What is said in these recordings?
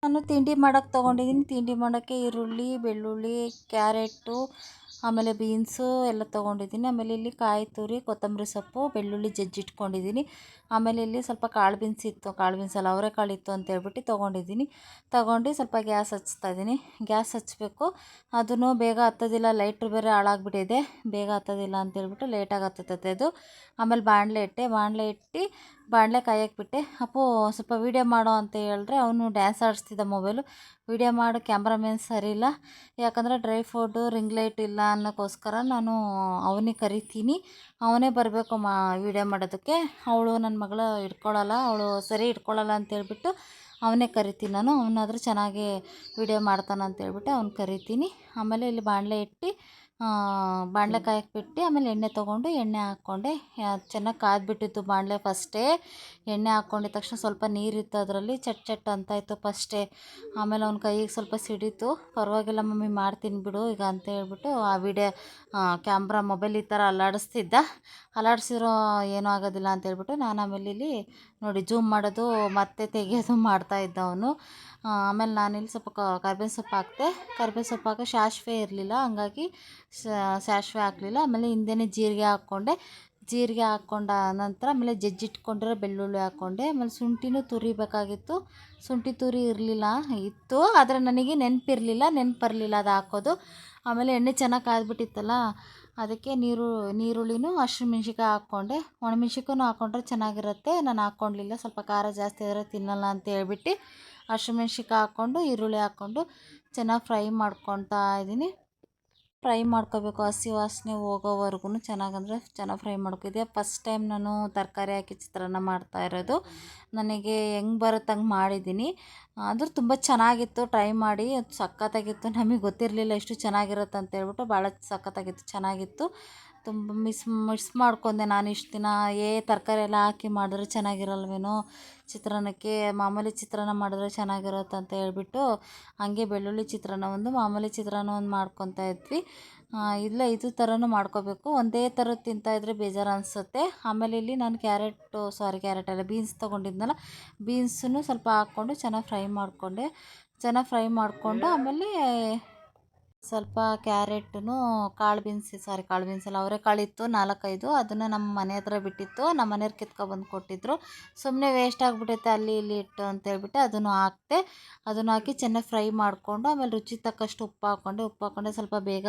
ನಾನು ತಿಂಡಿ ಮಾಡೋಕ್ಕೆ ತೊಗೊಂಡಿದ್ದೀನಿ. ತಿಂಡಿ ಮಾಡೋಕ್ಕೆ ಈರುಳ್ಳಿ, ಬೆಳ್ಳುಳ್ಳಿ, ಕ್ಯಾರೆಟು, ಆಮೇಲೆ ಬೀನ್ಸು ಎಲ್ಲ ತೊಗೊಂಡಿದ್ದೀನಿ. ಆಮೇಲೆ ಇಲ್ಲಿ ಕಾಯಿ ತುರಿ, ಕೊತ್ತಂಬರಿ ಸೊಪ್ಪು, ಬೆಳ್ಳುಳ್ಳಿ ಜಜ್ಜಿಟ್ಕೊಂಡಿದ್ದೀನಿ. ಆಮೇಲೆ ಇಲ್ಲಿ ಸ್ವಲ್ಪ ಕಾಳು ಬೀನ್ಸ್ ಇತ್ತು, ಕಾಳು ಬೀನ್ಸಲ್ಲ ಅವರೆಕಾಳು ಇತ್ತು ಅಂತೇಳ್ಬಿಟ್ಟು ತೊಗೊಂಡಿದ್ದೀನಿ. ತಗೊಂಡು ಸ್ವಲ್ಪ ಗ್ಯಾಸ್ ಹಚ್ತಾಯಿದ್ದೀನಿ. ಗ್ಯಾಸ್ ಹಚ್ಚಬೇಕು, ಅದೂ ಬೇಗ ಹತ್ತೋದಿಲ್ಲ, ಲೈಟ್ರ್ ಬೇರೆ ಹಾಳಾಗ್ಬಿಟ್ಟಿದೆ. ಬೇಗ ಹತ್ತೋದಿಲ್ಲ ಅಂತೇಳ್ಬಿಟ್ಟು ಲೇಟಾಗಿ ಹತ್ತುತ್ತೆ ಅದು. ಆಮೇಲೆ ಬಾಣಲೆ ಇಟ್ಟು ಬಾಣಲೆ ಕಾಯಕ್ಕೆ ಬಿಟ್ಟೆ. ಅಪ್ಪು ಸ್ವಲ್ಪ ವೀಡಿಯೋ ಮಾಡೋ ಅಂತ ಹೇಳಿದ್ರೆ ಅವನು ಡ್ಯಾನ್ಸ್ ಆಡಿಸ್ತಿದ್ದ ಮೊಬೈಲು. ವೀಡಿಯೋ ಮಾಡು, ಕ್ಯಾಮ್ರಾಮನ್ ಸರಿ ಇಲ್ಲ, ಯಾಕಂದರೆ ಡ್ರೈ ಫೋಟು ರಿಂಗ್ ಲೈಟ್ ಇಲ್ಲ ಅನ್ನೋಕ್ಕೋಸ್ಕರ ನಾನು ಅವನಿಗೆ ಕರಿತೀನಿ. ಅವನೇ ಬರಬೇಕು ವೀಡಿಯೋ ಮಾಡೋದಕ್ಕೆ. ಅವಳು ನನ್ನ ಮಗಳು ಅವಳು ಸರಿ ಇಟ್ಕೊಳ್ಳಲ್ಲ ಅಂತೇಳ್ಬಿಟ್ಟು ಅವನೇ ಕರಿತೀನಿ ನಾನು. ಅವನಾದರೂ ಚೆನ್ನಾಗಿ ವೀಡಿಯೋ ಮಾಡ್ತಾನೆ ಅಂತೇಳ್ಬಿಟ್ಟು ಅವ್ನು ಕರಿತೀನಿ. ಆಮೇಲೆ ಇಲ್ಲಿ ಬಾಣಲೆ ಕಾಯಕ್ಕೆ ಬಿಟ್ಟು ಆಮೇಲೆ ಎಣ್ಣೆ ತೊಗೊಂಡು ಎಣ್ಣೆ ಹಾಕ್ಕೊಂಡೆ. ಚೆನ್ನಾಗಿ ಕಾದ್ಬಿಟ್ಟಿತ್ತು ಬಾಣಲೆ ಫಸ್ಟೇ. ಎಣ್ಣೆ ಹಾಕ್ಕೊಂಡಿದ್ದ ತಕ್ಷಣ ಸ್ವಲ್ಪ ನೀರಿತ್ತು ಅದರಲ್ಲಿ, ಚಟ್ ಅಂತಾಯಿತು ಫಸ್ಟೇ. ಆಮೇಲೆ ಅವ್ನ ಕೈಗೆ ಸ್ವಲ್ಪ ಸಿಡಿತು. ಪರವಾಗಿಲ್ಲ ಮಮ್ಮಿ ಮಾಡ್ತೀನಿ ಬಿಡು ಈಗ ಅಂತ ಹೇಳ್ಬಿಟ್ಟು ಆ ಕ್ಯಾಮ್ರಾ ಮೊಬೈಲ್ ಈ ಥರ ಅಲ್ಲಾಡಿಸಿರೋ ಏನೂ ಆಗೋದಿಲ್ಲ ಅಂತೇಳ್ಬಿಟ್ಟು ನಾನು ಆಮೇಲೆ ಇಲ್ಲಿ ನೋಡಿ ಜೂಮ್ ಮಾಡೋದು ಮತ್ತೆ ತೆಗೆಯೋದು ಮಾಡ್ತಾಯಿದ್ದ ಅವನು. ಆಮೇಲೆ ನಾನಿಲ್ಲಿ ಸ್ವಲ್ಪ ಕರ್ಬೇವಿನ ಸೊಪ್ಪು ಹಾಕಿದೆ. ಕರ್ಬೇವಿನ ಸೊಪ್ಪು ಹಾಕಿ ಸಾಸಿವೆ ಇರಲಿಲ್ಲ, ಹಂಗಾಗಿ ಸಾಸಿವೆ ಹಾಕಲಿಲ್ಲ. ಆಮೇಲೆ ಹಿಂದೆಯೇ ಜೀರಿಗೆ ಹಾಕ್ಕೊಂಡ ನಂತರ ಆಮೇಲೆ ಜಜ್ಜಿಟ್ಕೊಂಡಿರೋ ಬೆಳ್ಳುಳ್ಳಿ ಹಾಕ್ಕೊಂಡೆ. ಆಮೇಲೆ ಶುಂಠಿನೂ ತುರಿಬೇಕಾಗಿತ್ತು. ಶುಂಠಿ ತುರಿ ಇತ್ತು, ಆದರೆ ನನಗೆ ನೆನಪಿರಲಿಲ್ಲ ಅದು ಹಾಕೋದು. ಆಮೇಲೆ ಎಣ್ಣೆ ಚೆನ್ನಾಗಿ ಕಾದ್ಬಿಟ್ಟಿತ್ತಲ್ಲ, ಅದಕ್ಕೆ ನೀರುಳ್ಳಿನೂ ಹಸಿಮೆಣ್ಸಿಕಾಯಿ ಹಾಕ್ಕೊಂಡೆ. ಒಣಮೆಣ್ಸಿಕಾಯನ್ನು ಹಾಕ್ಕೊಂಡ್ರೆ ಚೆನ್ನಾಗಿರುತ್ತೆ. ನಾನು ಹಾಕ್ಕೊಳ್ಲಿಲ್ಲ, ಸ್ವಲ್ಪ ಖಾರ ಜಾಸ್ತಿ ಆದರೆ ತಿನ್ನಲ್ಲ ಅಂತ ಹೇಳ್ಬಿಟ್ಟು ಹಸಿಮೆಣ್ಸಿಕಾಯಿ ಹಾಕ್ಕೊಂಡು ಈರುಳ್ಳಿ ಹಾಕ್ಕೊಂಡು ಚೆನ್ನಾಗಿ ಫ್ರೈ ಮಾಡ್ಕೊತಾ ಇದ್ದೀನಿ. ಫ್ರೈ ಮಾಡ್ಕೋಬೇಕು, ಹಸಿ ವಾಸನೆ ಹೋಗೋವರೆಗೂ ಚೆನ್ನಾಗಿ ಫ್ರೈ ಮಾಡ್ಕೋದೆ. ಫಸ್ಟ್ ಟೈಮ್ ನಾನು ತರಕಾರಿ ಹಾಕಿ ಚಿತ್ರಾನ್ನ ಮಾಡ್ತಾಯಿರೋದು. ನನಗೆ ಹೆಂಗೆ ಬರುತ್ತೆ ಹಂಗೆ ಮಾಡಿದ್ದೀನಿ. ಆದರೂ ತುಂಬ ಚೆನ್ನಾಗಿತ್ತು, ಟ್ರೈ ಮಾಡಿ. ಅದು ಸಖತ್ತಾಗಿತ್ತು. ನಮಗೆ ಗೊತ್ತಿರಲಿಲ್ಲ ಎಷ್ಟು ಚೆನ್ನಾಗಿರುತ್ತೆ ಅಂತೇಳ್ಬಿಟ್ಟು. ಭಾಳ ಸಖತ್ತಾಗಿತ್ತು, ಚೆನ್ನಾಗಿತ್ತು. ತುಂಬ ಮಿಸ್ ಮಾಡ್ಕೊಂಡೆ ನಾನು ಇಷ್ಟು ದಿನ. ತರಕಾರಿ ಎಲ್ಲ ಹಾಕಿ ಮಾಡಿದ್ರೆ ಚೆನ್ನಾಗಿರಲ್ವೇನೋ ಚಿತ್ರಾನ್ನಕ್ಕೆ, ಮಾಮೂಲಿ ಚಿತ್ರಾನ್ನ ಮಾಡಿದ್ರೆ ಚೆನ್ನಾಗಿರುತ್ತೆ ಅಂತ ಹೇಳ್ಬಿಟ್ಟು ಹಂಗೆ ಬೆಳ್ಳುಳ್ಳಿ ಚಿತ್ರಾನ್ನ ಒಂದು, ಮಾಮೂಲಿ ಚಿತ್ರಾನ್ನ ಒಂದು ಮಾಡ್ಕೊತಾ ಇದ್ವಿ. ಇಲ್ಲ ಇದು ಥರನೂ ಮಾಡ್ಕೋಬೇಕು. ಒಂದೇ ಥರದ್ದು ತಿಂತಾಯಿದ್ರೆ ಬೇಜಾರು ಅನಿಸುತ್ತೆ. ಆಮೇಲೆ ಇಲ್ಲಿ ನಾನು ಕ್ಯಾರೆಟ್ ಅಲ್ಲ, ಬೀನ್ಸ್ ತೊಗೊಂಡಿದ್ನಲ್ಲ, ಬೀನ್ಸನ್ನು ಸ್ವಲ್ಪ ಹಾಕ್ಕೊಂಡು ಚೆನ್ನಾಗಿ ಫ್ರೈ ಮಾಡಿಕೊಂಡು ಆಮೇಲೆ ಸ್ವಲ್ಪ ಕ್ಯಾರೆಟನ್ನು ಕಾಳು ಬೀನ್ಸ್ ಅಲ್ಲ ಅವರೆಕಾಳಿತ್ತು 4-5, ಅದನ್ನು ನಮ್ಮ ಮನೆ ಹತ್ರ ಬಿಟ್ಟಿತ್ತು. ನಮ್ಮ ಮನೆಯವ್ರು ಕಿತ್ಕೊಬಂದು ಕೊಟ್ಟಿದ್ದರು. ಸುಮ್ಮನೆ ವೇಸ್ಟ್ ಆಗಿಬಿಟ್ಟೈತೆ ಅಲ್ಲಿ ಇಲ್ಲಿ ಇಟ್ಟು ಅಂತೇಳ್ಬಿಟ್ಟು ಅದನ್ನು ಹಾಕಿ ಚೆನ್ನಾಗಿ ಫ್ರೈ ಮಾಡಿಕೊಂಡು ಆಮೇಲೆ ರುಚಿ ತಕ್ಕಷ್ಟು ಉಪ್ಪು ಹಾಕ್ಕೊಂಡೆ. ಸ್ವಲ್ಪ ಬೇಗ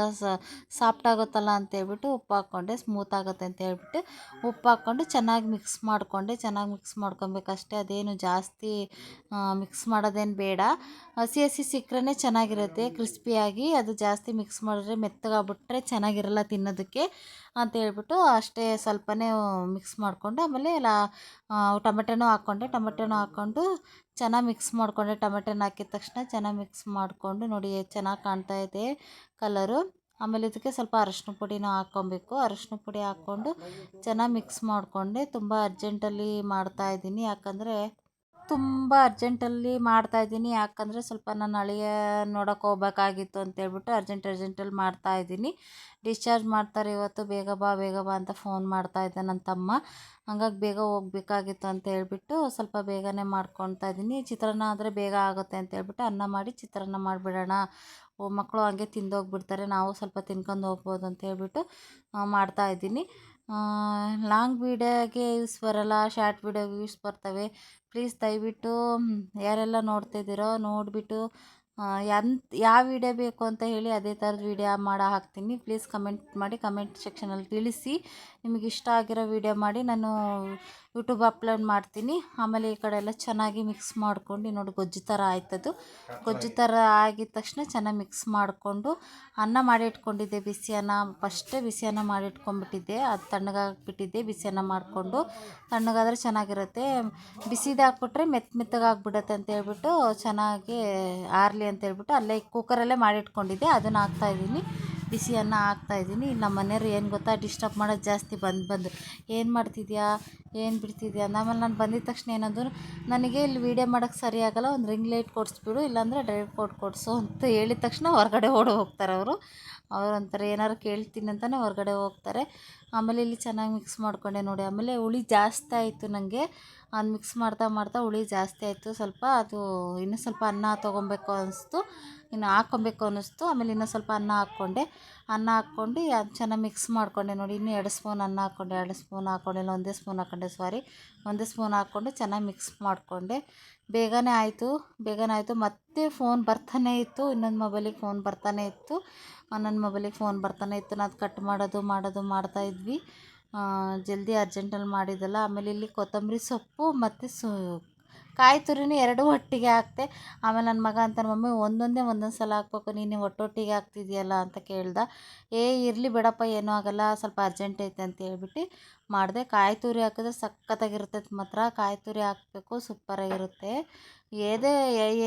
ಸಾಫ್ಟ್ ಆಗುತ್ತಲ್ಲ ಅಂತೇಳ್ಬಿಟ್ಟು ಉಪ್ಪು ಹಾಕ್ಕೊಂಡೆ, ಸ್ಮೂತ್ ಆಗುತ್ತೆ ಅಂತ ಹೇಳ್ಬಿಟ್ಟು ಉಪ್ಪು ಹಾಕ್ಕೊಂಡು ಚೆನ್ನಾಗಿ ಮಿಕ್ಸ್ ಮಾಡ್ಕೊಬೇಕಷ್ಟೇ. ಅದೇನು ಜಾಸ್ತಿ ಮಿಕ್ಸ್ ಮಾಡೋದೇನು ಬೇಡ. ಹಸಿ ಸಿಕ್ಕರೆ ಚೆನ್ನಾಗಿರುತ್ತೆ ಕ್ರಿಸ್ಪಿಯಾಗಿ. ಅದು ಜಾಸ್ತಿ ಮಿಕ್ಸ್ ಮಾಡಿದ್ರೆ ಮೆತ್ತಗಾಗ್ಬಿಟ್ರೆ ಚೆನ್ನಾಗಿರಲ್ಲ ತಿನ್ನೋದಕ್ಕೆ ಅಂತ ಹೇಳ್ಬಿಟ್ಟು ಅಷ್ಟೇ ಸ್ವಲ್ಪನೇ ಮಿಕ್ಸ್ ಮಾಡಿಕೊಂಡು ಆಮೇಲೆ ಟೊಮೆಟೊನೂ ಹಾಕ್ಕೊಂಡು ಚೆನ್ನಾಗಿ ಮಿಕ್ಸ್ ಮಾಡಿಕೊಂಡೆ. ಟೊಮೆಟೊನ ಹಾಕಿದ ತಕ್ಷಣ ಚೆನ್ನಾಗಿ ಮಿಕ್ಸ್ ಮಾಡಿಕೊಂಡು ನೋಡಿ ಚೆನ್ನಾಗಿ ಕಾಣ್ತಾ ಇದೆ ಕಲರು. ಆಮೇಲೆ ಇದಕ್ಕೆ ಸ್ವಲ್ಪ ಅರಶಿನ ಪುಡಿನೂ ಹಾಕ್ಕೊಬೇಕು. ಅರಶಿನ ಪುಡಿ ಹಾಕ್ಕೊಂಡು ಚೆನ್ನಾಗಿ ಮಿಕ್ಸ್ ಮಾಡಿಕೊಂಡೆ. ತುಂಬ ಅರ್ಜೆಂಟಲ್ಲಿ ಮಾಡ್ತಾಯಿದ್ದೀನಿ, ಯಾಕಂದರೆ ಸ್ವಲ್ಪ ನಾನು ಅಳಿಯ ನೋಡೋಕೆ ಹೋಗ್ಬೇಕಾಗಿತ್ತು ಅಂತೇಳ್ಬಿಟ್ಟು ಅರ್ಜೆಂಟಲ್ಲಿ ಮಾಡ್ತಾಯಿದ್ದೀನಿ. ಡಿಸ್ಚಾರ್ಜ್ ಮಾಡ್ತಾರೆ ಇವತ್ತು, ಬೇಗ ಬಾ ಅಂತ ಫೋನ್ ಮಾಡ್ತಾಯಿದ್ದೆ ನನ್ನ ತಮ್ಮ. ಹಂಗಾಗಿ ಬೇಗ ಹೋಗ್ಬೇಕಾಗಿತ್ತು ಅಂತ ಹೇಳ್ಬಿಟ್ಟು ಸ್ವಲ್ಪ ಬೇಗನೆ ಮಾಡ್ಕೊತಾ ಇದ್ದೀನಿ. ಚಿತ್ರಾನ್ನ ಆದರೆ ಬೇಗ ಆಗುತ್ತೆ ಅಂತೇಳ್ಬಿಟ್ಟು ಅನ್ನ ಮಾಡಿ ಚಿತ್ರಾನ್ನ ಮಾಡಿಬಿಡೋಣ, ಮಕ್ಕಳು ಹಂಗೆ ತಿಂದೋಗ್ಬಿಡ್ತಾರೆ, ನಾವು ಸ್ವಲ್ಪ ತಿನ್ಕೊಂಡು ಹೋಗ್ಬೋದು ಅಂತ ಹೇಳ್ಬಿಟ್ಟು ಮಾಡ್ತಾಯಿದ್ದೀನಿ. ಲಾಂಗ್ ವೀಡಿಯೋಗೆ ವ್ಯೂಸ್ ಬರಲ್ಲ, ಶಾರ್ಟ್ ವೀಡಿಯೋಗೆ ವ್ಯೂಸ್ ಬರ್ತವೆ. ಪ್ಲೀಸ್ ದಯವಿಟ್ಟು ಯಾರೆಲ್ಲ ನೋಡ್ತಿದ್ದೀರೋ ನೋಡಿಬಿಟ್ಟು ಯಾವ ವೀಡಿಯೋ ಬೇಕು ಅಂತ ಹೇಳಿ ಅದೇ ಥರದ ವೀಡಿಯೋ ಹಾಕ್ತೀನಿ. ಪ್ಲೀಸ್ ಕಮೆಂಟ್ ಮಾಡಿ, ಕಮೆಂಟ್ ಸೆಕ್ಷನಲ್ಲಿ ತಿಳಿಸಿ. ನಿಮಗೆ ಇಷ್ಟ ಆಗಿರೋ ವೀಡಿಯೋ ಮಾಡಿ ನಾನು ಯೂಟ್ಯೂಬ್ ಅಪ್ಲೋಡ್ ಮಾಡ್ತೀನಿ. ಆಮೇಲೆ ಈ ಕಡೆ ಎಲ್ಲ ಚೆನ್ನಾಗಿ ಮಿಕ್ಸ್ ಮಾಡ್ಕೊಂಡು ನೋಡಿ ಗೊಜ್ಜು ಥರ ಆಯ್ತದು. ಗೊಜ್ಜು ಥರ ಆಗಿದ ತಕ್ಷಣ ಚೆನ್ನಾಗಿ ಮಿಕ್ಸ್ ಮಾಡಿಕೊಂಡು ಅನ್ನ ಮಾಡಿ ಇಟ್ಕೊಂಡಿದ್ದೆ, ಫಸ್ಟೇ ಬಿಸಿ ಅನ್ನ ಮಾಡಿ ಇಟ್ಕೊಂಡ್ಬಿಟ್ಟಿದ್ದೆ. ಅದು ತಣ್ಣಗಾಗಿಬಿಟ್ಟಿದ್ದೆ. ಬಿಸಿ ಅನ್ನ ಮಾಡಿಕೊಂಡು, ತಣ್ಣಗಾದರೆ ಚೆನ್ನಾಗಿರುತ್ತೆ, ಬಿಸಿದು ಹಾಕ್ಬಿಟ್ರೆ ಮೆತ್ತಗಾಗ್ಬಿಡುತ್ತೆ ಅಂತ ಹೇಳ್ಬಿಟ್ಟು ಚೆನ್ನಾಗಿ ಆರಲಿ ಅಂತ ಹೇಳ್ಬಿಟ್ಟು ಅಲ್ಲೇ ಕುಕ್ಕರಲ್ಲೇ ಮಾಡಿಟ್ಕೊಂಡಿದ್ದೆ. ಅದನ್ನು ಹಾಕ್ತಾಯಿದ್ದೀನಿ, ಬಿಸಿ ಅನ್ನ ಹಾಕ್ತಾಯಿದ್ದೀನಿ. ನಮ್ಮ ಮನೆಯವ್ರು ಏನು ಗೊತ್ತಾ, ಡಿಸ್ಟರ್ಬ್ ಮಾಡೋದು ಜಾಸ್ತಿ. ಬಂದು ಏನು ಮಾಡ್ತಿದ್ಯಾ, ಏನು ಬಿಡ್ತಿದ್ಯಾ ಅಂತ. ಆಮೇಲೆ ನಾನು ಬಂದಿದ್ದ ತಕ್ಷಣ ಏನಂದ್ರು, ನನಗೆ ಇಲ್ಲಿ ವೀಡಿಯೋ ಮಾಡೋಕ್ಕೆ ಸರಿ ಆಗೋಲ್ಲ, ಒಂದು ರಿಂಗ್ ಲೈಟ್ ಕೊಡಿಸ್ಬಿಡು, ಇಲ್ಲಾಂದರೆ ಡ್ರೈ ಫೋಟ್ ಕೊಡಿಸು ಅಂತ ಹೇಳಿದ ತಕ್ಷಣ ಹೊರಗಡೆ ಹೋಗ್ತಾರೆ ಅವರು. ಒಂಥರ ಏನಾದ್ರು ಕೇಳ್ತೀನಿ ಅಂತಲೇ ಹೊರಗಡೆ ಹೋಗ್ತಾರೆ. ಆಮೇಲೆ ಇಲ್ಲಿ ಚೆನ್ನಾಗಿ ಮಿಕ್ಸ್ ಮಾಡ್ಕೊಂಡೆ ನೋಡಿ. ಆಮೇಲೆ ಹುಳಿ ಜಾಸ್ತಿ ಆಯಿತು ನನಗೆ, ಅದು ಮಿಕ್ಸ್ ಮಾಡ್ತಾ ಮಾಡ್ತಾ ಹುಳಿ ಜಾಸ್ತಿ ಆಯಿತು ಸ್ವಲ್ಪ. ಅದು ಇನ್ನೂ ಸ್ವಲ್ಪ ಅನ್ನ ತೊಗೊಬೇಕು ಅನಿಸ್ತು, ಇನ್ನು ಹಾಕ್ಕೊಬೇಕು ಅನ್ನಿಸ್ತು. ಆಮೇಲೆ ಇನ್ನೂ ಸ್ವಲ್ಪ ಅನ್ನ ಹಾಕ್ಕೊಂಡು ಅದು ಚೆನ್ನಾಗಿ ಮಿಕ್ಸ್ ಮಾಡಿಕೊಂಡೆ ನೋಡಿ. ಇನ್ನೂ 2 ಸ್ಪೂನ್ ಅನ್ನ ಹಾಕ್ಕೊಂಡೆ, 2 ಸ್ಪೂನ್ ಹಾಕ್ಕೊಂಡಿಲ್ಲ, ಒಂದೇ ಸ್ಪೂನ್ ಹಾಕ್ಕೊಂಡೆ, ಒಂದೇ ಸ್ಪೂನ್ ಹಾಕ್ಕೊಂಡು ಚೆನ್ನಾಗಿ ಮಿಕ್ಸ್ ಮಾಡಿಕೊಂಡೆ. ಬೇಗನೆ ಆಯಿತು. ಮತ್ತೆ ಫೋನ್ ಬರ್ತಾನೇ ಇತ್ತು, ಇನ್ನೊಂದು ಮೊಬೈಲಿಗೆ ಫೋನ್ ಬರ್ತಾನೇ ಇತ್ತು, ನನ್ನ ಮೊಬೈಲಿಗೆ ಫೋನ್ ಬರ್ತಾನೆ ಇತ್ತು. ನಾನು ಕಟ್ ಮಾಡೋದು ಮಾಡ್ತಾಯಿದ್ವಿ. ಜಲ್ದಿ ಅರ್ಜೆಂಟಲ್ಲಿ ಮಾಡಿದ್ದಲ್ಲ. ಆಮೇಲೆ ಇಲ್ಲಿ ಕೊತ್ತಂಬರಿ ಸೊಪ್ಪು ಮತ್ತು ಕಾಯಿ ತುರಿನೂ ಎರಡೂ ಒಟ್ಟಿಗೆ ಹಾಕ್ತೆ. ಆಮೇಲೆ ನನ್ನ ಮಗ ಅಂತಾನೆ, ಮಮ್ಮಿ ಒಂದೊಂದೇ ಸಲ ಹಾಕ್ಬೇಕು, ನೀನು ಒಟ್ಟೊಟ್ಟಿಗೆ ಹಾಕ್ತಿದ್ಯಲ್ಲ ಅಂತ ಕೇಳ್ದೆ. ಇರಲಿ ಬಿಡಪ್ಪ, ಏನೂ ಆಗಲ್ಲ, ಸ್ವಲ್ಪ ಅರ್ಜೆಂಟ್ ಐತೆ ಅಂತ ಹೇಳ್ಬಿಟ್ಟು ಮಾಡಿದೆ. ಕಾಯಿ ತುರಿ ಹಾಕಿದ್ರೆ ಸಖತ್ತಾಗಿರ್ತೈತೆ ಮಾತ್ರ. ಕಾಯಿ ತುರಿ ಹಾಕಬೇಕು, ಸೂಪರಾಗಿರುತ್ತೆ.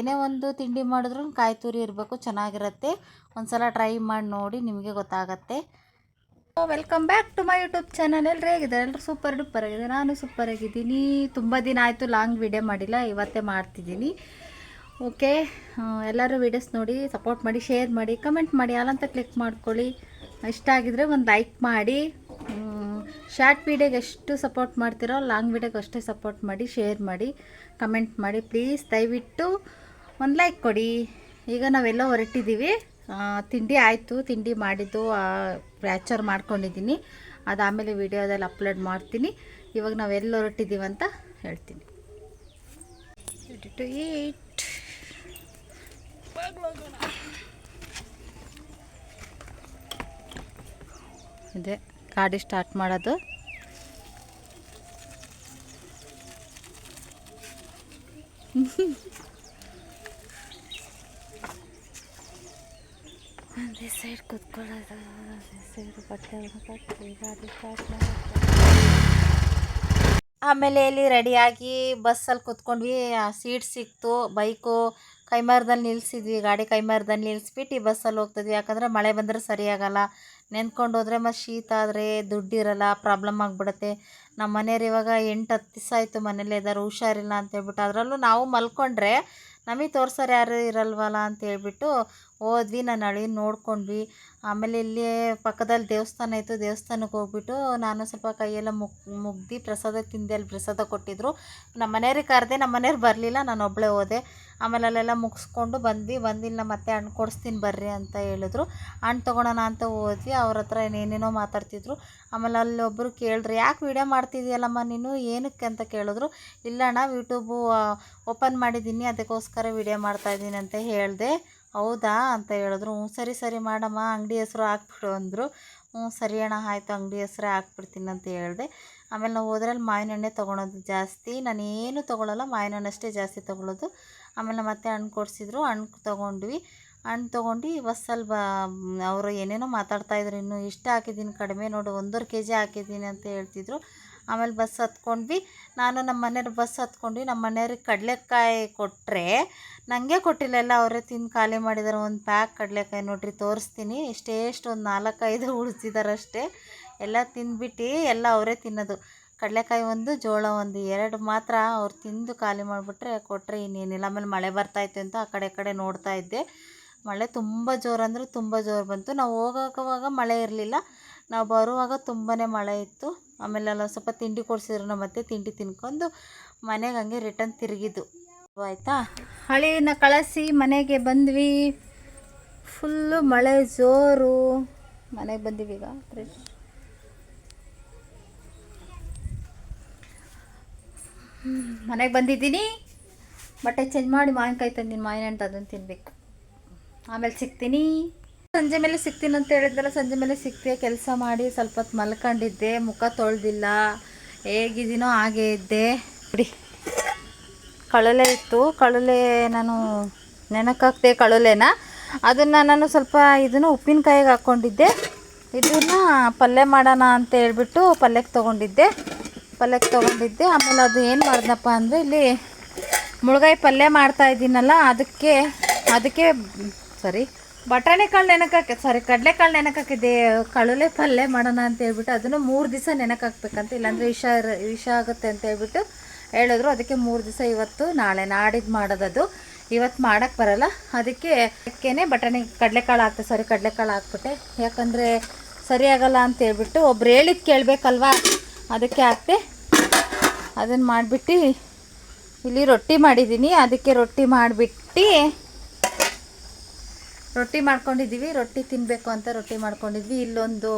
ಏನೇ ಒಂದು ತಿಂಡಿ ಮಾಡಿದ್ರೂ ಕಾಯಿ ತುರಿ ಇರಬೇಕು, ಚೆನ್ನಾಗಿರುತ್ತೆ. ಒಂದು ಸಲ ಟ್ರೈ ಮಾಡಿ ನೋಡಿ, ನಿಮಗೆ ಗೊತ್ತಾಗತ್ತೆ. Welcome back to my YouTube channel. ಎಲ್ಲರೂ ಹೇಗಿದ್ದಾರೆ? ಎಲ್ಲರೂ ಸೂಪರ್ ಡೂಪರ್ ಆಗಿದೆ. ನಾನು ಸೂಪರ್ ಆಗಿದ್ದೀನಿ. ತುಂಬ ದಿನ ಆಯಿತು ಲಾಂಗ್ ವಿಡಿಯೋ ಮಾಡಿಲ್ಲ, ಇವತ್ತೇ ಮಾಡ್ತಿದ್ದೀನಿ. ಓಕೆ, ಎಲ್ಲರೂ ವೀಡಿಯೋಸ್ ನೋಡಿ ಸಪೋರ್ಟ್ ಮಾಡಿ, ಶೇರ್ ಮಾಡಿ, ಕಮೆಂಟ್ ಮಾಡಿ, ಅಲ್ಲಂತ ಕ್ಲಿಕ್ ಮಾಡ್ಕೊಳ್ಳಿ. ಇಷ್ಟ ಆಗಿದ್ರೆ ಒಂದು ಲೈಕ್ ಮಾಡಿ. ಶಾರ್ಟ್ ವೀಡಿಯೋಗೆ ಎಷ್ಟು ಸಪೋರ್ಟ್ ಮಾಡ್ತೀರೋ ಲಾಂಗ್ ವೀಡಿಯೋಗೆ ಅಷ್ಟೇ ಸಪೋರ್ಟ್ ಮಾಡಿ, ಶೇರ್ ಮಾಡಿ, ಕಮೆಂಟ್ ಮಾಡಿ ಪ್ಲೀಸ್. ದಯವಿಟ್ಟು ಒಂದು ಲೈಕ್ ಕೊಡಿ. ಈಗ ನಾವೆಲ್ಲ ಹೊರಟಿದ್ದೀವಿ. ತಿಂಡಿ ಆಯಿತು, ತಿಂಡಿ ಮಾಡಿದ್ದು ಫ್ರ್ಯಾಕ್ಚರ್ ಮಾಡ್ಕೊಂಡಿದ್ದೀನಿ. ಅದಾದಮೇಲೆ ವಿಡಿಯೋದಲ್ಲಿ ಅಪ್ಲೋಡ್ ಮಾಡ್ತೀನಿ. ಇವಾಗ ನಾವೆಲ್ಲ ಹೊರಟಿದ್ದೀವಿ ಅಂತ ಹೇಳ್ತೀನಿ. To eat. ಇದೆ ಗಾಡಿ ಸ್ಟಾರ್ಟ್ ಮಾಡೋದು. ಒಂದೇ ಸೈಡ್ ಕೂತ್ಕೊಳ್ಳೋದು, ಸೈಡ್ ಬಟ್ಟೆ ಕಟ್ಟಿ ಗಾಡಿ ಸ್ಟಾರ್ಟ್ ಮಾಡೋದು. ಆಮೇಲೆ ಇಲ್ಲಿ ರೆಡಿಯಾಗಿ ಬಸ್ಸಲ್ಲಿ ಕೂತ್ಕೊಂಡ್ವಿ. ಸೀಟ್ ಸಿಕ್ತು. ಬೈಕು ಕೈಮರದಲ್ಲಿ ನಿಲ್ಲಿಸಿದ್ವಿ, ಗಾಡಿ ಕೈಮರದಲ್ಲಿ ನಿಲ್ಲಿಸ್ಬಿಟ್ಟು ಬಸ್ಸಲ್ಲಿ ಹೋಗ್ತಿದ್ವಿ. ಯಾಕಂದರೆ ಮಳೆ ಬಂದರೆ ಸರಿಯಾಗಲ್ಲ, ನೆನ್ಕೊಂಡು ಹೋದರೆ ಮತ್ತು ಶೀತ ಆದರೆ ದುಡ್ಡಿರಲ್ಲ, ಪ್ರಾಬ್ಲಮ್ ಆಗಿಬಿಡುತ್ತೆ. ನಮ್ಮ ಮನೆಯವ್ರು ಇವಾಗ 8-10 ದಿವಸ ಆಯಿತು ಮನೇಲಿ ಇದ್ದಾರೆ, ಹುಷಾರಿಲ್ಲ ಅಂತೇಳ್ಬಿಟ್ಟು. ಅದರಲ್ಲೂ ನಾವು ಮಲ್ಕೊಂಡ್ರೆ ನಮಗೆ ತೋರ್ಸೋರು ಯಾರು ಇರಲ್ವಲ್ಲ ಅಂತೇಳ್ಬಿಟ್ಟು ಹೋದ್ವಿ. ನನ್ನ ಅಳಿನ ನೋಡ್ಕೊಂಡ್ವಿ. ಆಮೇಲೆ ಇಲ್ಲಿ ಪಕ್ಕದಲ್ಲಿ ದೇವಸ್ಥಾನ ಇತ್ತು, ದೇವಸ್ಥಾನಕ್ಕೆ ಹೋಗ್ಬಿಟ್ಟು ನಾನು ಸ್ವಲ್ಪ ಕೈಯೆಲ್ಲ ಮುಗ್ದು ಪ್ರಸಾದ ತಿಂದೆ. ಅಲ್ಲಿ ಪ್ರಸಾದ ಕೊಟ್ಟಿದ್ದರು. ನಮ್ಮ ಮನೆಯವ್ರಿಗೆ ಕರೆದೆ, ನಮ್ಮ ಮನೆಯವ್ರು ಬರಲಿಲ್ಲ, ನಾನು ಒಬ್ಬಳೇ ಹೋದೆ. ಆಮೇಲೆ ಅಲ್ಲೆಲ್ಲ ಮುಗಿಸ್ಕೊಂಡು ಬಂದಿಲ್ಲ, ಮತ್ತೆ ಹಣ್ಣು ಕೊಡಿಸ್ತೀನಿ ಬರ್ರಿ ಅಂತ ಹೇಳಿದ್ರು. ಹಣ್ಣು ತೊಗೊಳೋಣ ಅಂತ ಹೋದ್ವಿ. ಅವ್ರ ಹತ್ರ ಏನೇನೋ ಮಾತಾಡ್ತಿದ್ರು. ಆಮೇಲೆ ಅಲ್ಲೊಬ್ಬರು ಕೇಳಿದ್ರು, ಯಾಕೆ ವೀಡಿಯೋ ಮಾಡ್ತಿದ್ದೀಯಲ್ಲಮ್ಮ ನೀನು, ಏನಕ್ಕೆ ಅಂತ ಕೇಳಿದ್ರು. ಇಲ್ಲ ಅಣ್ಣ, ಯೂಟ್ಯೂಬು ಓಪನ್ ಮಾಡಿದ್ದೀನಿ, ಅದಕ್ಕೋಸ್ಕರ ವೀಡಿಯೋ ಮಾಡ್ತಾಯಿದ್ದೀನಿ ಅಂತ ಹೇಳಿದೆ. ಹೌದಾ ಅಂತ ಹೇಳಿದ್ರು. ಸರಿ ಮಾಡಮ್ಮ, ಅಂಗಡಿ ಹೆಸರು ಹಾಕ್ಬಿಡು ಅಂದರು. ಸರಿ ಅಣ್ಣ ಆಯಿತು, ಅಂಗಡಿ ಹೆಸರೇ ಹಾಕ್ಬಿಡ್ತೀನಿ ಅಂತ ಹೇಳಿದೆ. ಆಮೇಲೆ ನಾವು ಹೋದ್ರಲ್ಲಿ ಮಾವಿನ ಹಣ್ಣೆ ತೊಗೊಳೋದು ಜಾಸ್ತಿ. ನಾನೇನು ತೊಗೊಳ್ಳಲ್ಲ, ಮಾವಿನ ಹಣ್ಣು ಅಷ್ಟೇ ಜಾಸ್ತಿ ತೊಗೊಳ್ಳೋದು. ಆಮೇಲೆ ಮತ್ತೆ ಹಣ್ಣು ಕೊಡಿಸಿದ್ರು, ಹಣ್ಣು ತೊಗೊಂಡ್ವಿ. ಹಣ್ಣು ತೊಗೊಂಡು ಬಸ್ಸಲ್ಲಿ ಅವರು ಏನೇನೋ ಮಾತಾಡ್ತಾಯಿದ್ರು. ಇನ್ನೂ ಇಷ್ಟ ಹಾಕಿದ್ದೀನಿ, ಕಡಿಮೆ ನೋಡು, 1.5 kg ಹಾಕಿದ್ದೀನಿ ಅಂತ ಹೇಳ್ತಿದ್ರು. ಆಮೇಲೆ ಬಸ್ ಹತ್ಕೊಂಡ್ವಿ. ನಾನು ನಮ್ಮ ಮನೆಯವ್ರು ಬಸ್ ಹತ್ಕೊಂಡ್ವಿ. ನಮ್ಮ ಮನೆಯವ್ರಿಗೆ ಕಡಲೆಕಾಯಿ ಕೊಟ್ಟರೆ ನನಗೆ ಕೊಟ್ಟಿಲ್ಲ, ಎಲ್ಲ ಅವರೇ ತಿಂದು ಖಾಲಿ ಮಾಡಿದ್ದಾರೆ. ಒಂದು ಪ್ಯಾಕ್ ಕಡಲೆಕಾಯಿ ನೋಡ್ರಿ, ತೋರಿಸ್ತೀನಿ. ಎಷ್ಟು ಒಂದು 4-5 ಉಳಿಸಿದಾರಷ್ಟೇ. ಎಲ್ಲ ತಿಂದ್ಬಿಟ್ಟು ಎಲ್ಲ ಅವರೇ ತಿನ್ನೋದು. ಕಡಲೆಕಾಯಿ ಒಂದು, ಜೋಳ ಒಂದು, 2 ಮಾತ್ರ ಅವ್ರು ತಿಂದು ಖಾಲಿ ಮಾಡಿಬಿಟ್ರೆ ಕೊಟ್ಟರೆ ಇನ್ನೇನಿಲ್ಲ. ಆಮೇಲೆ ಮಳೆ ಬರ್ತಾಯಿತ್ತು ಅಂತ ಆ ಕಡೆ ನೋಡ್ತಾ ಇದ್ದೆ. ಮಳೆ ತುಂಬ ಜೋರು ಅಂದರೆ ತುಂಬ ಜೋರು ಬಂತು. ನಾವು ಹೋಗೋವಾಗ ಮಳೆ ಇರಲಿಲ್ಲ, ನಾವು ಬರುವಾಗ ತುಂಬಾ ಮಳೆ ಇತ್ತು. ಆಮೇಲೆ ಎಲ್ಲ ಸ್ವಲ್ಪ ತಿಂಡಿ ಕೊಡಿಸಿದ್ರು. ನಾವು ಮತ್ತೆ ತಿಂಡಿ ತಿನ್ಕೊಂಡು ಮನೆಗೆ ಹಂಗೆ ರಿಟರ್ನ್ ತಿರುಗಿದ್ದು ಆಯಿತಾ. ಹಳಿನ ಕಳಿಸಿ ಮನೆಗೆ ಬಂದ್ವಿ. ಫುಲ್ಲು ಮಳೆ ಜೋರು. ಮನೆಗೆ ಬಂದೀವಿ. ಈಗ ಫ್ರೆಶ್ ಮನೆಗೆ ಬಂದಿದ್ದೀನಿ. ಬಟ್ಟೆ ಚೇಂಜ್ ಮಾಡಿ ಮಾವಿನಕಾಯಿ ತಂದಿನಿ, ಮಾವಿನ ಹಣ್ಣು ಅದನ್ನು ತಿನ್ನಬೇಕು. ಆಮೇಲೆ ಸಿಗ್ತೀನಿ, ಸಂಜೆ ಮೇಲೆ ಸಿಗ್ತೀನಿ ಅಂತ ಹೇಳಿದ್ರಲ್ಲ. ಸಂಜೆ ಮೇಲೆ ಸಿಗ್ತೀಯ, ಕೆಲಸ ಮಾಡಿ ಸ್ವಲ್ಪ ಹೊತ್ತು ಮಲ್ಕೊಂಡಿದ್ದೆ, ಮುಖ ತೊಳೆದಿಲ್ಲ, ಹೇಗಿದ್ದೀನೋ ಹಾಗೇ ಇದ್ದೆ. ಬಿಡಿ, ಕಳಲೆ ಇತ್ತು, ಕಳಲೆ ನಾನು ನೆನಕಾಕ್ದೆ. ಕಳಲೆನ ಅದನ್ನು ನಾನು ಸ್ವಲ್ಪ ಇದನ್ನು ಉಪ್ಪಿನಕಾಯಿಗೆ ಹಾಕ್ಕೊಂಡಿದ್ದೆ. ಇದನ್ನು ಪಲ್ಯ ಮಾಡೋಣ ಅಂತ ಹೇಳ್ಬಿಟ್ಟು ಪಲ್ಯಕ್ಕೆ ತೊಗೊಂಡಿದ್ದೆ. ಆಮೇಲೆ ಅದು ಏನು ಮಾಡಿದ್ನಪ್ಪ ಅಂದರೆ, ಇಲ್ಲಿ ಮುಳುಗಾಯಿ ಪಲ್ಯ ಮಾಡ್ತಾಯಿದ್ದೀನಲ್ಲ, ಅದಕ್ಕೆ ಬಟಾಣಿಕಾಳು ಕಡಲೆಕಾಳು ನೆನಕಾಕಿದ್ದೆ. ಕಳಲೆ ಪಲ್ಯ ಮಾಡೋಣ ಅಂತ ಹೇಳ್ಬಿಟ್ಟು ಅದನ್ನು 3 ದಿವಸ ನೆನಕಾಕ್ಬೇಕಂತ, ಇಲ್ಲಾಂದರೆ ವಿಷ ಆಗುತ್ತೆ ಅಂತ ಹೇಳ್ಬಿಟ್ಟು ಹೇಳಿದ್ರು. ಅದಕ್ಕೆ 3 ದಿವಸ, ಇವತ್ತು ನಾಳೆ ನಾಡಿದ್ದು ಮಾಡೋದದು. ಇವತ್ತು ಮಾಡೋಕ್ಕೆ ಬರಲ್ಲ, ಅದಕ್ಕೇ ಕಡಲೆಕಾಳು ಹಾಕ್ಬಿಟ್ಟೆ. ಯಾಕಂದರೆ ಸರಿಯಾಗಲ್ಲ ಅಂತ ಹೇಳ್ಬಿಟ್ಟು ಒಬ್ರು ಹೇಳಿದ್ದು ಕೇಳಬೇಕಲ್ವಾ, ಅದಕ್ಕೆ ಹಾಕ್ತೆ. ಅದನ್ನು ಮಾಡಿಬಿಟ್ಟು ಇಲ್ಲಿ ರೊಟ್ಟಿ ಮಾಡಿದ್ದೀನಿ. ಅದಕ್ಕೆ ರೊಟ್ಟಿ ಮಾಡಿಬಿಟ್ಟು ರೊಟ್ಟಿ ಮಾಡ್ಕೊಂಡಿದ್ದೀವಿ. ರೊಟ್ಟಿ ತಿನ್ನಬೇಕು ಅಂತ ರೊಟ್ಟಿ ಮಾಡ್ಕೊಂಡಿದ್ವಿ. ಇಲ್ಲೊಂದು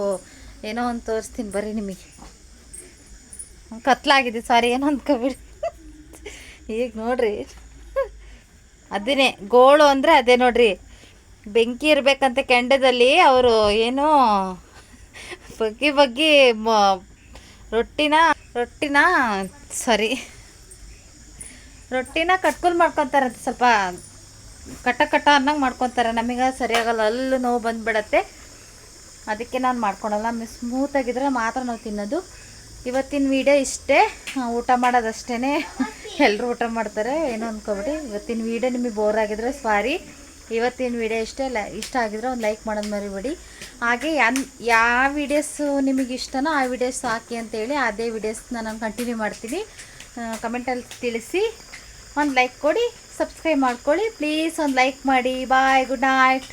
ಏನೋ ಒಂದು ತೋರಿಸ್ತೀನಿ ಬರ್ರಿ ನಿಮಗೆ. ಕತ್ಲಾಗಿದೆ, ಸಾರಿ, ಏನೋ ಅಂದ್ಕೊಬಿಡಿ. ಈಗ ನೋಡ್ರಿ, ಅದೇ ಗೋಳು ಅಂದರೆ ಅದೇ ನೋಡ್ರಿ, ಬೆಂಕಿ ಇರಬೇಕಂತ ಕೆಂಡದಲ್ಲಿ ಅವರು ಏನೋ ಬಗ್ಗಿ ರೊಟ್ಟಿನ ಕಟ್ಕುಲ್ ಮಾಡ್ಕೊತಾರಂತೆ. ಸ್ವಲ್ಪ ಕಟ್ಟ ಅನ್ನಂಗೆ ಮಾಡ್ಕೊತಾರೆ. ನಮಗೆ ಸರಿಯಾಗಲ್ಲ, ಅಲ್ಲೂ ನೋವು ಬಂದುಬಿಡತ್ತೆ. ಅದಕ್ಕೆ ನಾನು ಮಾಡ್ಕೊಳಲ್ಲ. ಸ್ಮೂತಾಗಿದ್ರೆ ಮಾತ್ರ ನಾವು ತಿನ್ನೋದು. ಇವತ್ತಿನ ವೀಡಿಯೋ ಇಷ್ಟೇ. ಊಟ ಮಾಡೋದಷ್ಟೇ, ಎಲ್ಲರೂ ಊಟ ಮಾಡ್ತಾರೆ, ಏನೋ ಅಂದ್ಕೊಬಿಡಿ. ಇವತ್ತಿನ ವೀಡಿಯೋ ನಿಮಗೆ ಬೋರ್ ಆಗಿದ್ರೆ ಸಾರಿ. ಇವತ್ತಿನ ವೀಡಿಯೋ ಇಷ್ಟ ಆಗಿದ್ರೆ ಒಂದು ಲೈಕ್ ಮಾಡೋದು ಮರಿಬೇಡಿ. ಹಾಗೆ ಯಾವ ವೀಡಿಯೋಸು ನಿಮಗೆ ಇಷ್ಟನೋ ಆ ವೀಡಿಯೋಸ್ ಹಾಕಿ ಅಂತೇಳಿ ಅದೇ ವೀಡಿಯೋಸ್ನ ನಾನು ಕಂಟಿನ್ಯೂ ಮಾಡ್ತೀನಿ. ಕಮೆಂಟಲ್ಲಿ ತಿಳಿಸಿ, ಒಂದು ಲೈಕ್ ಕೊಡಿ, ಸಬ್ಸ್ಕ್ರೈಬ್ ಮಾಡ್ಕೊಳ್ಳಿ ಪ್ಲೀಸ್. ಒಂದು ಲೈಕ್ ಮಾಡಿ. ಬಾಯ್, ಗುಡ್ ನೈಟ್.